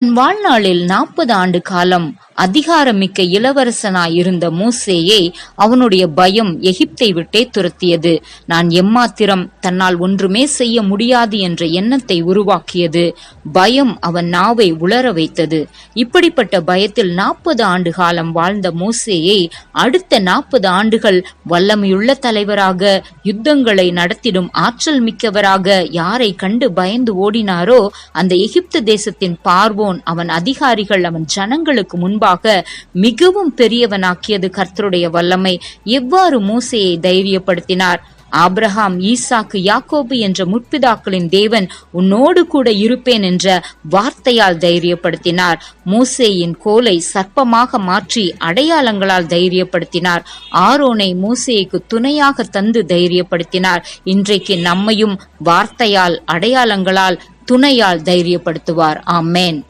தன் வாழ்நாளில் 40 ஆண்டு காலம் அதிகாரமிக்க இளவரசனாயிருந்த மோசேயை அவனுடைய பயம் எகிப்தை விட்டே துரத்தியது. நான் எம்மாத்திரம் தன்னால் ஒன்றுமே செய்ய முடியாது என்ற எண்ணத்தை உருவாக்கியது. பயம் அவன் நாவை உளர வைத்தது. இப்படிப்பட்ட பயத்தில் 40 ஆண்டு காலம் வாழ்ந்த மோசேயை அடுத்த 40 ஆண்டுகள் வல்லமையுள்ள தலைவராக, யுத்தங்களை நடத்திடும் ஆற்றல் மிக்கவராக யாரை கண்டு பயந்து ஓடினாரோ அந்த எகிப்து தேசத்தின் பார்வோன், அவன் அதிகாரிகள், அவன் ஜனங்களுக்கு முன்பாக மிகவும் பெரியவனாக்கியது கர்த்தருடைய வல்லமை. எவ்வாறு மோசேயை தைரியப்படுத்தினார்? ஆபிரகாம், ஈசாக்கு, யாக்கோபு என்ற முற்பிதாக்களின் தேவன் உன்னோடு கூட இருப்பேன் என்ற வார்த்தையால் தைரியப்படுத்தினார். மோசேயின் கோலை சர்ப்பமாக மாற்றி அடையாளங்களால் தைரியப்படுத்தினார். ஆரோனை மோசேக்கு துணையாக தந்து தைரியப்படுத்தினார். இன்றைக்கு நம்மையும் வார்த்தையால், அடையாளங்களால், துணையால் தைரியப்படுத்துவார். ஆமென்.